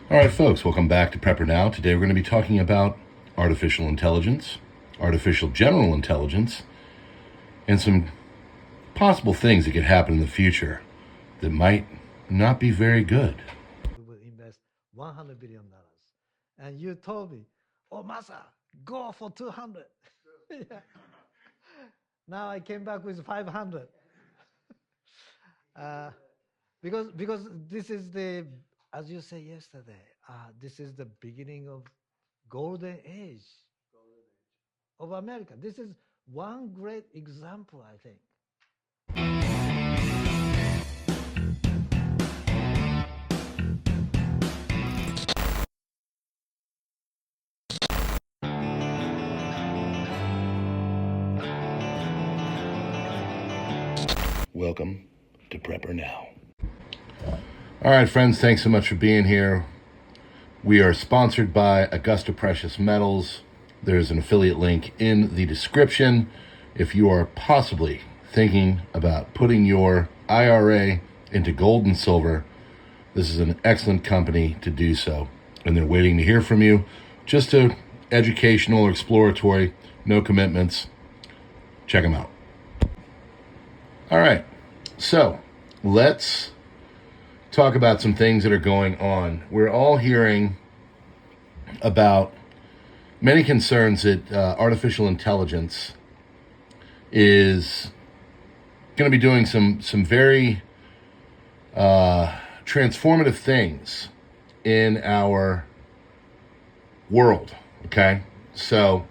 All right, folks, welcome back to PrepperNow. Today we're going to be talking about artificial intelligence, artificial general intelligence, and some possible things that could happen in the future that might not be very good. We will invest $100 billion. And you told me, oh, Masa, go for 200. Yeah. Now I came back with 500. Because this is the, as you said yesterday, this is the beginning of golden age of America. This is one great example, I think. Welcome to PrepperNow. All right, friends, thanks so much for being here. We are sponsored by Augusta Precious Metals. There's an affiliate link in the description. If you are possibly thinking about putting your IRA into gold and silver, this is an excellent company to do so. And they're waiting to hear from you. Just educational or exploratory, no commitments. Check them out. All right, so let's talk about some things that are going on. We're all hearing about many concerns that artificial intelligence is going to be doing some very transformative things in our world, okay? So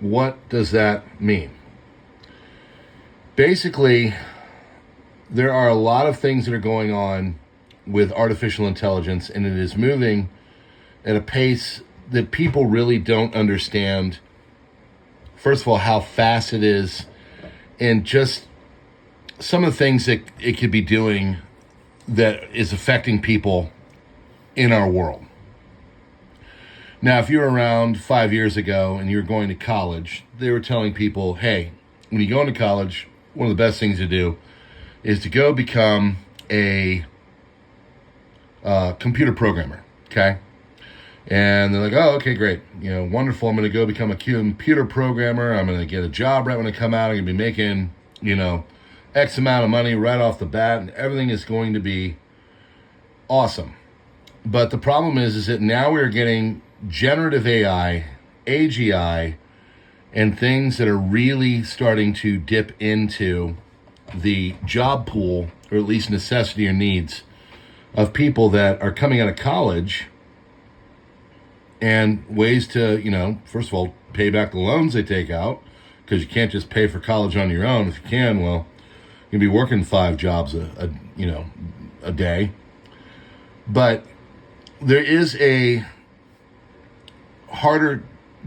what does that mean? Basically, there are a lot of things that are going on with artificial intelligence, and it is moving at a pace that people really don't understand. First of all, how fast it is, and just some of the things that it could be doing that is affecting people in our world. Now, if you were around 5 years ago and you were going to college, they were telling people, hey, when you go into college, one of the best things to do is to go become a computer programmer, okay? And they're like, oh, okay, great. Wonderful. I'm going to go become a computer programmer. I'm going to get a job right when I come out. I'm going to be making, X amount of money right off the bat, and everything is going to be awesome. But the problem is that now we're getting generative AI, AGI, and things that are really starting to dip into the job pool, or at least necessity or needs, of people that are coming out of college, and ways to, first of all, pay back the loans they take out, because you can't just pay for college on your own. If you can, well, you'll be working 5 jobs a day. But there is a harder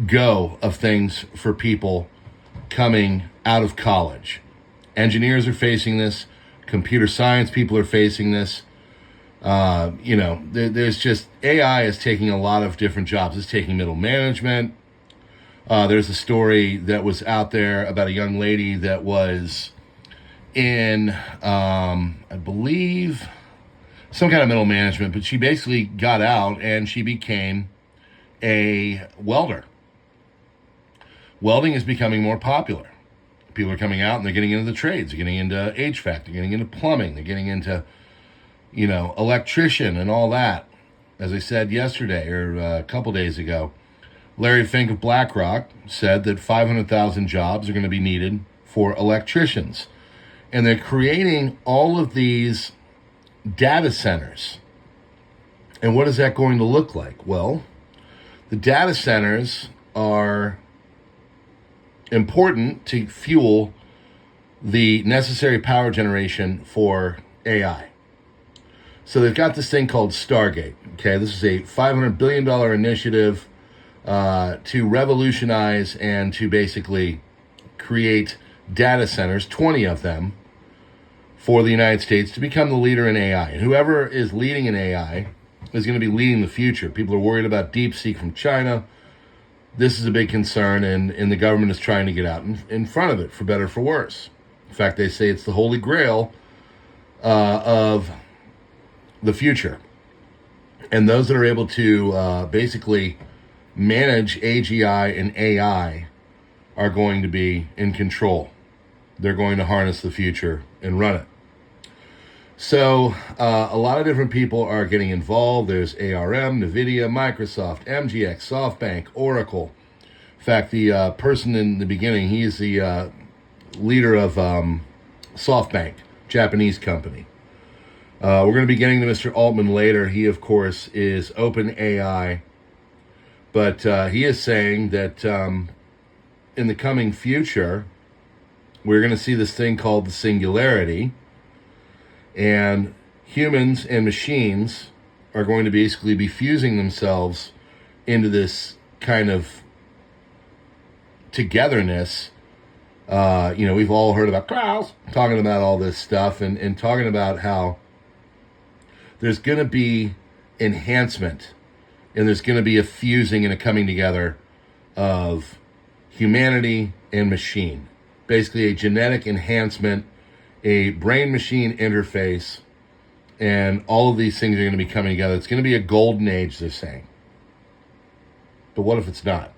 go of things for people coming out of college. Engineers are facing this. Computer science people are facing this. There's just, AI is taking a lot of different jobs. It's taking middle management. There's a story that was out there about a young lady that was in, I believe, some kind of middle management, but she basically got out and she became a welder. Welding is becoming more popular. People are coming out and they're getting into the trades. They're getting into HVAC. They're getting into plumbing. They're getting into, electrician and all that. As I said yesterday or a couple days ago, Larry Fink of BlackRock said that 500,000 jobs are going to be needed for electricians. And they're creating all of these data centers. And what is that going to look like? Well, the data centers are important to fuel the necessary power generation for AI. So they've got this thing called Stargate. Okay, this is a $500 billion initiative to revolutionize and to basically create data centers, 20 of them, for the United States to become the leader in AI. And whoever is leading in AI is going to be leading the future. People are worried about DeepSeek from China. This is a big concern, and the government is trying to get out in front of it, for better or for worse. In fact, they say it's the holy grail of the future. And those that are able to basically manage AGI and AI are going to be in control. They're going to harness the future and run it. So a lot of different people are getting involved. There's ARM, NVIDIA, Microsoft, MGX, SoftBank, Oracle. In fact, the person in the beginning, he's the leader of SoftBank, Japanese company. We're going to be getting to Mr. Altman later. He, of course, is OpenAI. But he is saying that in the coming future, we're going to see this thing called the singularity. And humans and machines are going to basically be fusing themselves into this kind of togetherness. We've all heard about Klaus talking about all this stuff and talking about how there's going to be enhancement and there's going to be a fusing and a coming together of humanity and machine. Basically a genetic enhancement, a brain-machine interface, and all of these things are going to be coming together. It's going to be a golden age, they're saying. But what if it's not?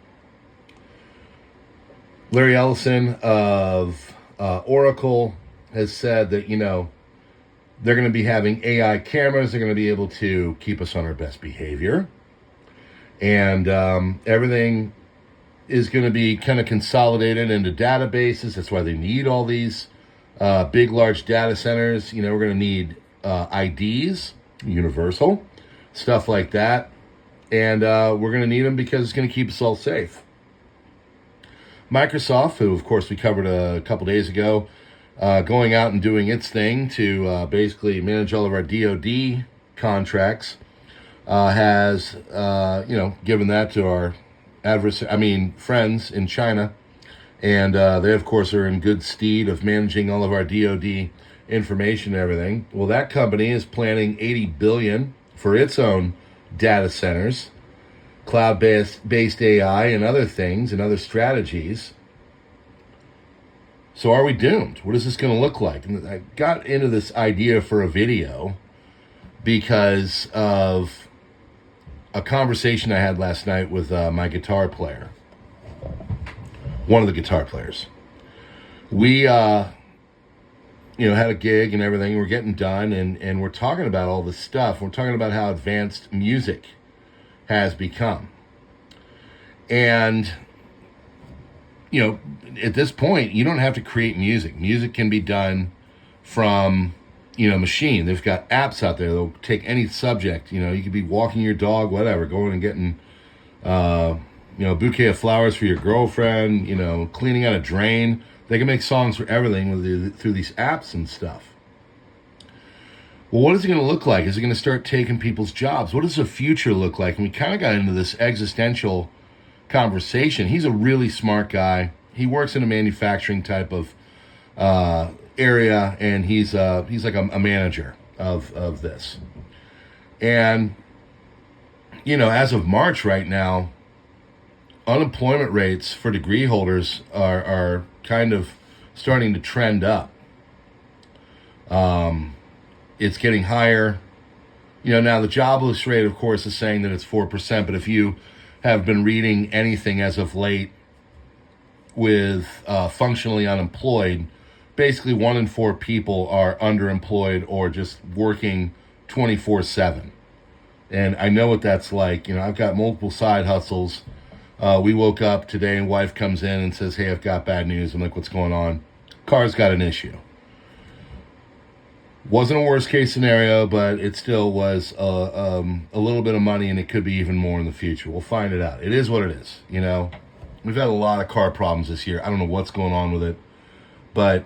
Larry Ellison of Oracle has said that, they're going to be having AI cameras. They're going to be able to keep us on our best behavior. And everything is going to be kind of consolidated into databases. That's why they need all these big, large data centers. We're going to need IDs, universal, stuff like that. And we're going to need them because it's going to keep us all safe. Microsoft, who, of course, we covered a couple days ago, going out and doing its thing to basically manage all of our DoD contracts, has, given that to our friends in China. And they, of course, are in good stead of managing all of our DoD information and everything. Well, that company is planning $80 billion for its own data centers, cloud-based AI and other things and other strategies. So are we doomed? What is this going to look like? And I got into this idea for a video because of a conversation I had last night with my guitar player. One of the guitar players. We, had a gig and everything. We're getting done, and we're talking about all this stuff. We're talking about how advanced music has become. And, at this point, you don't have to create music. Music can be done from, machine. They've got apps out there that'll take any subject. You could be walking your dog, whatever, going and getting, a bouquet of flowers for your girlfriend, cleaning out a drain. They can make songs for everything through these apps and stuff. Well, what is it going to look like? Is it going to start taking people's jobs? What does the future look like? And we kind of got into this existential conversation. He's a really smart guy. He works in a manufacturing type of area, and he's like a manager of this. And, as of March right now, unemployment rates for degree holders are kind of starting to trend up. It's getting higher. Now the jobless rate, of course, is saying that it's 4%, but if you have been reading anything as of late with functionally unemployed, basically 1 in 4 people are underemployed or just working 24/7. And I know what that's like. I've got multiple side hustles. We woke up today and wife comes in and says, "Hey, I've got bad news." I'm like, "What's going on?" Car's got an issue. Wasn't a worst case scenario, but it still was a little bit of money, and it could be even more in the future. We'll find it out. It is what it is. We've had a lot of car problems this year. I don't know what's going on with it, but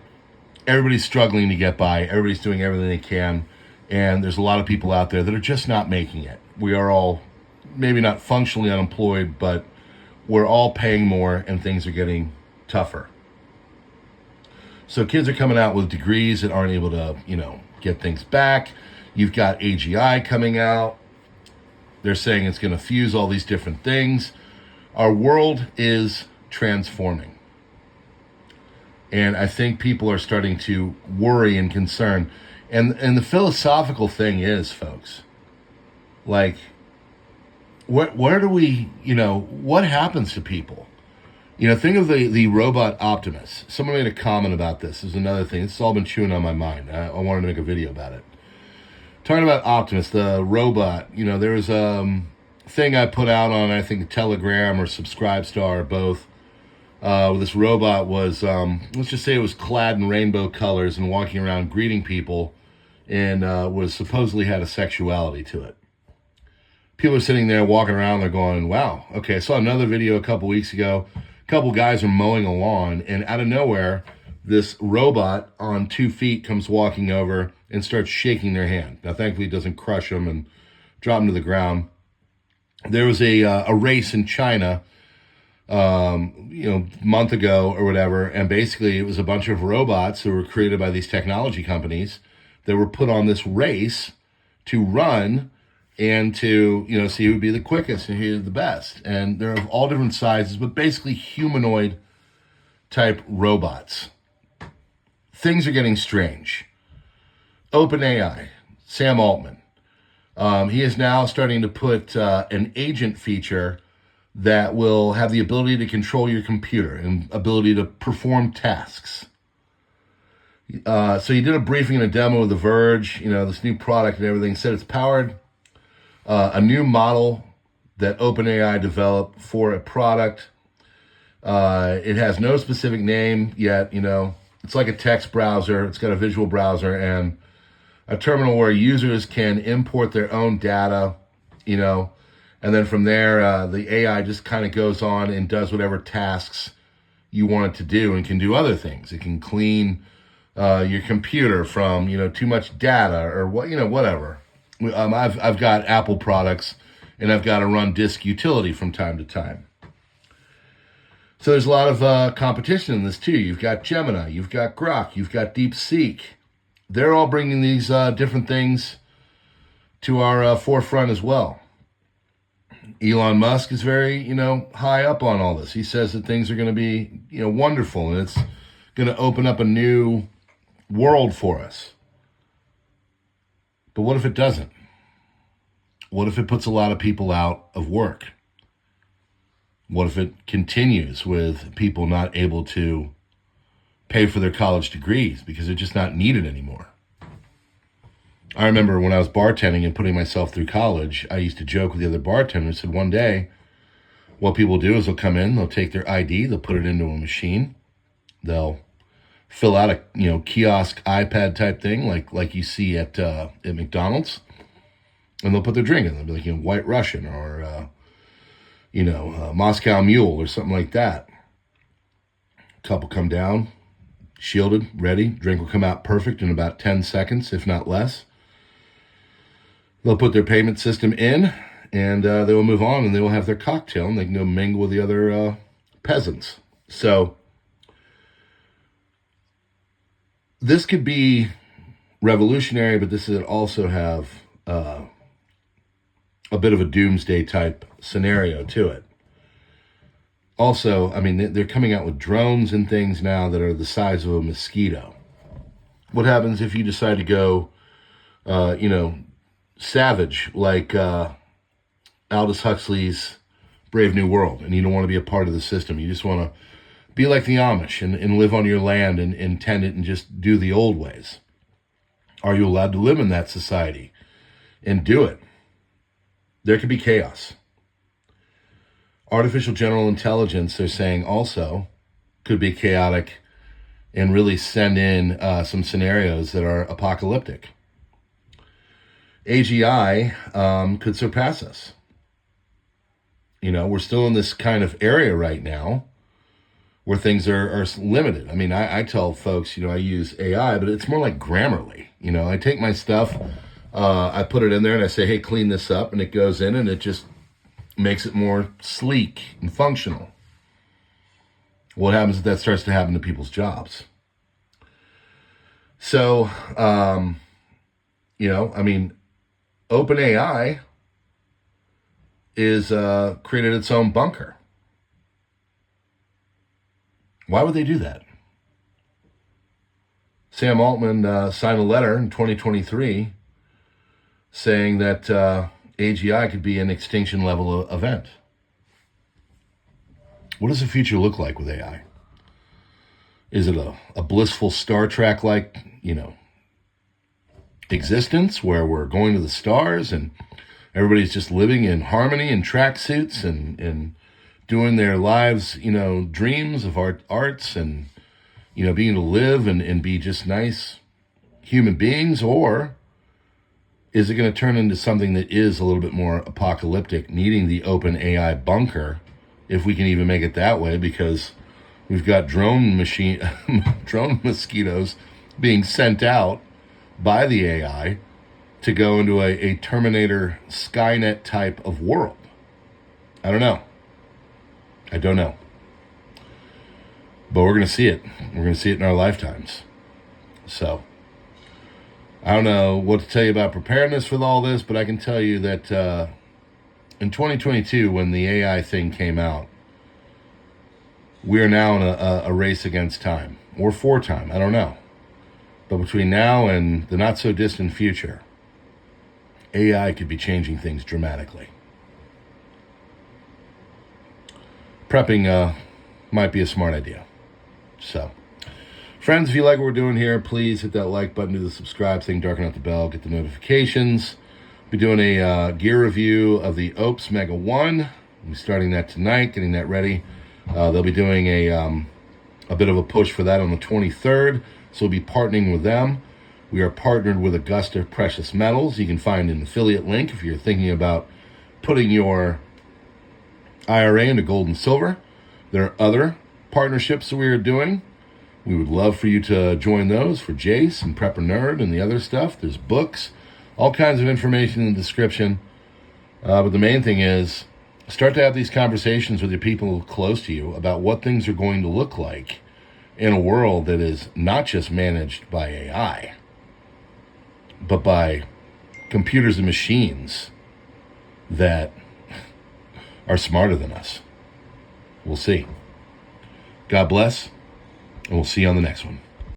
everybody's struggling to get by. Everybody's doing everything they can, and there's a lot of people out there that are just not making it. We are all maybe not functionally unemployed, but we're all paying more, and things are getting tougher. So kids are coming out with degrees that aren't able to, get things back. You've got AGI coming out. They're saying it's going to fuse all these different things. Our world is transforming. And I think people are starting to worry and concern. And the philosophical thing is, folks, like, where do we, what happens to people? Think of the robot Optimus. Someone made a comment about this. This is another thing. This has all been chewing on my mind. I wanted to make a video about it. Talking about Optimus, the robot, there was a thing I put out on, I think, Telegram or Subscribestar, both. This robot was, let's just say it was clad in rainbow colors and walking around greeting people, and was supposedly had a sexuality to it. People are sitting there walking around, they're going, wow, okay. I saw another video a couple weeks ago. A couple guys are mowing a lawn, and out of nowhere, this robot on 2 feet comes walking over and starts shaking their hand. Now, thankfully, it doesn't crush them and drop them to the ground. There was a race in China, month ago or whatever, and basically it was a bunch of robots who were created by these technology companies that were put on this race to run and to, see who would be the quickest and who the best. And they're of all different sizes, but basically humanoid type robots. Things are getting strange. OpenAI, Sam Altman, he is now starting to put an agent feature that will have the ability to control your computer and ability to perform tasks. So he did a briefing and a demo with The Verge, this new product and everything. Said it's powered a new model that OpenAI developed for a product. It has no specific name yet, It's like a text browser. It's got a visual browser and a terminal where users can import their own data, and then from there, the AI just kind of goes on and does whatever tasks you want it to do and can do other things. It can clean your computer from, too much data or whatever. I've got Apple products and I've got to run disk utility from time to time. So there's a lot of competition in this too. You've got Gemini, you've got Grok, you've got DeepSeek. They're all bringing these different things to our forefront as well. Elon Musk is very, high up on all this. He says that things are going to be, wonderful, and it's going to open up a new world for us. But what if it doesn't? What if it puts a lot of people out of work? What if it continues with people not able to pay for their college degrees because they're just not needed anymore? I remember when I was bartending and putting myself through college, I used to joke with the other bartenders, said one day, what people do is they'll come in, they'll take their ID, they'll put it into a machine, they'll fill out a kiosk iPad type thing like you see at McDonald's, and they'll put their drink in. They'll be like White Russian or Moscow Mule or something like that. Couple come down, shielded, ready. Drink will come out perfect in about 10 seconds, if not less. They'll put their payment system in, and they will move on, and they will have their cocktail, and they can go mingle with the other peasants. So this could be revolutionary, but this would also have a bit of a doomsday type scenario to it. Also, they're coming out with drones and things now that are the size of a mosquito. What happens if you decide to go, savage like Aldous Huxley's Brave New World, and you don't want to be a part of the system? You just want to be like the Amish and live on your land and tend it and just do the old ways. Are you allowed to live in that society and do it? There could be chaos. Artificial general intelligence, they're saying, also could be chaotic and really send in some scenarios that are apocalyptic. AGI could surpass us. We're still in this kind of area right now where things are limited. I tell folks, I use AI, but it's more like Grammarly. I take my stuff, I put it in there and I say, hey, clean this up, and it goes in and it just makes it more sleek and functional. What happens if that starts to happen to people's jobs? So, OpenAI is created its own bunker. Why would they do that? Sam Altman signed a letter in 2023 saying that AGI could be an extinction level event. What does the future look like with AI? Is it a blissful Star Trek-like, existence where we're going to the stars and everybody's just living in harmony in tracksuits and doing their lives, dreams of arts and, being able to live and be just nice human beings? Or is it going to turn into something that is a little bit more apocalyptic, needing the open AI bunker, if we can even make it that way, because we've got drone mosquitoes being sent out by the AI to go into a Terminator Skynet type of world? I don't know. But we're going to see it. We're going to see it in our lifetimes. So, I don't know what to tell you about preparedness with all this, but I can tell you that in 2022, when the AI thing came out, we are now in a race against time, or for time, I don't know. But between now and the not-so-distant future, AI could be changing things dramatically. Prepping might be a smart idea. So, friends, if you like what we're doing here, please hit that like button, do the subscribe thing, darken out the bell, get the notifications. Be doing a gear review of the OPS Mega 1. We'll be starting that tonight, getting that ready. They'll be doing a bit of a push for that on the 23rd, so we'll be partnering with them. We are partnered with Augusta Precious Metals. You can find an affiliate link if you're thinking about putting your IRA into gold and silver. There are other partnerships that we are doing. We would love for you to join those for JASE and PrepperNow and the other stuff. There's books, all kinds of information in the description. But the main thing is, start to have these conversations with your people close to you about what things are going to look like in a world that is not just managed by AI, but by computers and machines that are smarter than us. We'll see. God bless, and we'll see you on the next one.